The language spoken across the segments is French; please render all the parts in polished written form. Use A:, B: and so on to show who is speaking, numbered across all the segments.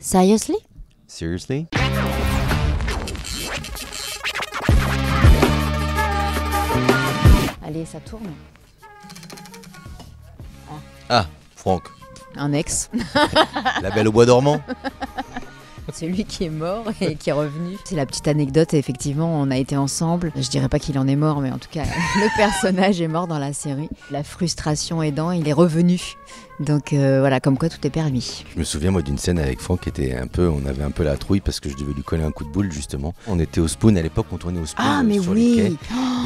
A: Seriously?
B: Seriously?
A: Allez, ça tourne.
B: Ah, Franck,
A: Un ex.
B: la belle au bois dormant.
A: C'est lui qui est mort et qui est revenu. C'est la petite anecdote, effectivement, on a été ensemble. Je dirais pas qu'il en est mort, mais en tout cas, le personnage est mort dans la série. La frustration aidant, il est revenu. Donc voilà, comme quoi tout est permis.
B: Je me souviens moi d'une scène avec Franck qui était on avait un peu la trouille parce que je devais lui coller un coup de boule justement. On était au Spoon à l'époque, on tournait au Spoon sur les quais.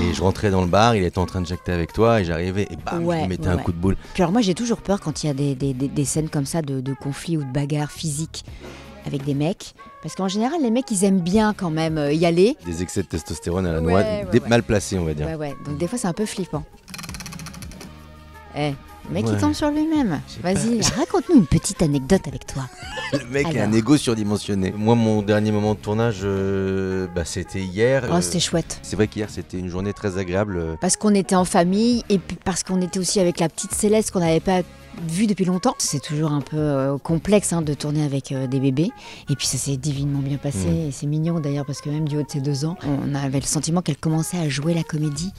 B: Et je rentrais dans le bar, il était en train de jacter avec toi et j'arrivais et bam, je lui mettais un coup de boule.
A: Puis alors moi j'ai toujours peur quand il y a des scènes comme ça de conflits ou de bagarres physiques avec des mecs. Parce qu'en général les mecs ils aiment bien quand même y aller.
B: Des excès de testostérone à la noix, mal placés on va dire.
A: Ouais, donc des fois c'est un peu flippant. Le mec il tombe sur lui-même. Vas-y, raconte-nous une petite anecdote avec toi.
B: Le mec a un ego surdimensionné. Moi mon dernier moment de tournage, c'était hier.
A: Oh c'était chouette.
B: C'est vrai qu'hier c'était une journée très agréable.
A: Parce qu'on était en famille et puis parce qu'on était aussi avec la petite Céleste qu'on n'avait pas vue depuis longtemps. C'est toujours un peu complexe de tourner avec des bébés. Et puis ça s'est divinement bien passé. Et c'est mignon d'ailleurs parce que même du haut de ses 2 ans, on avait le sentiment qu'elle commençait à jouer la comédie.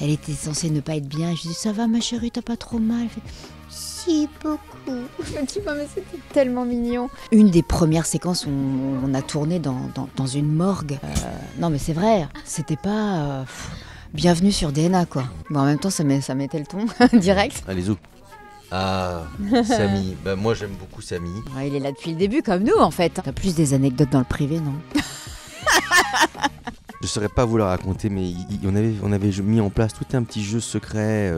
A: Elle était censée ne pas être bien. Je lui dis ça va ma chérie, t'as pas trop mal. Elle fait, si beaucoup. Je me dis mais c'était tellement mignon. Une des premières séquences où on a tourné dans une morgue. Non mais c'est vrai, c'était pas bienvenue sur DNA quoi. Bon en même temps ça mettait le ton direct.
B: Allez-y. Ah, Samy. Moi j'aime beaucoup Samy.
A: Il est là depuis le début comme nous en fait. T'as plus des anecdotes dans le privé non?
B: Je saurais pas vous la raconter mais on avait mis en place tout un petit jeu secret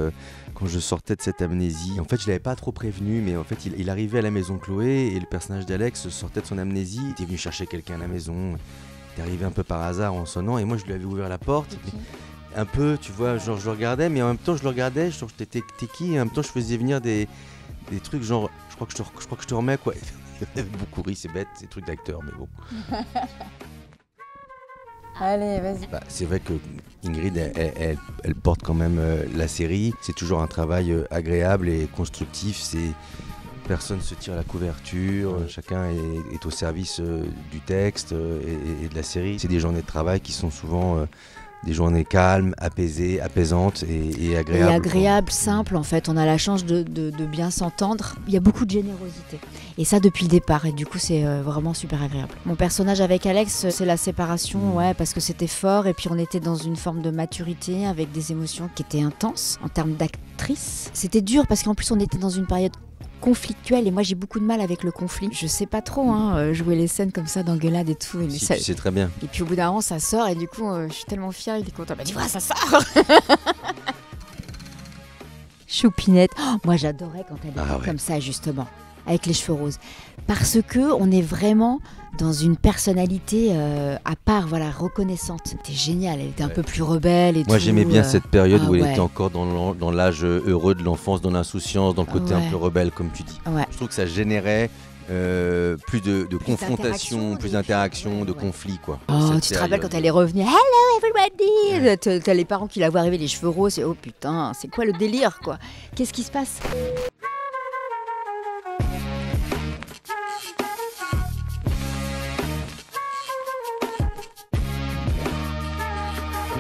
B: quand je sortais de cette amnésie. En fait je l'avais pas trop prévenu mais en fait il arrivait à la maison de Chloé et le personnage d'Alex sortait de son amnésie. Il était venu chercher quelqu'un à la maison. Il est arrivé un peu par hasard en sonnant et moi je lui avais ouvert la porte. Un peu, tu vois, genre je le regardais, mais en même temps je le regardais, genre t'es qui, et en même temps je faisais venir des trucs genre, je crois que je te remets quoi. Il avait beaucoup ri, c'est bête, c'est des trucs d'acteur, mais bon.
A: Allez, vas-y.
B: C'est vrai que Ingrid, elle porte quand même la série. C'est toujours un travail agréable et constructif. Personne se tire la couverture, chacun est au service du texte et de la série. C'est des journées de travail qui sont souvent des journées calmes, apaisées, apaisantes et agréables.
A: Et agréables, simples en fait. On a la chance de bien s'entendre. Il y a beaucoup de générosité. Et ça depuis le départ. Et du coup, c'est vraiment super agréable. Mon personnage avec Alex, c'est la séparation, parce que c'était fort. Et puis on était dans une forme de maturité avec des émotions qui étaient intenses en termes d'actrice. C'était dur parce qu'en plus on était dans une période conflictuelle et moi j'ai beaucoup de mal avec le conflit. Je sais pas trop jouer les scènes comme ça d'engueulade et tout. Et
B: si, tu sais très bien.
A: Et puis au bout d'un moment ça sort et du coup je suis tellement fière, il est content. Tu vois ça sort. Choupinette. Moi j'adorais quand elle était comme ça justement, avec les cheveux roses. Parce que on est vraiment dans une personnalité à part, reconnaissante. C'était génial, elle était un peu plus rebelle et tout.
B: Moi j'aimais bien cette période où elle était encore dans l'âge heureux de l'enfance, dans l'insouciance, dans le côté un peu rebelle comme tu dis. Je trouve que ça générait plus de confrontation, plus d'interaction, de conflits quoi.
A: Tu te rappelles quand elle est revenue, hello everybody, t'as les parents qui la voient arriver les cheveux roses et oh putain, c'est quoi le délire quoi? Qu'est-ce qui se passe?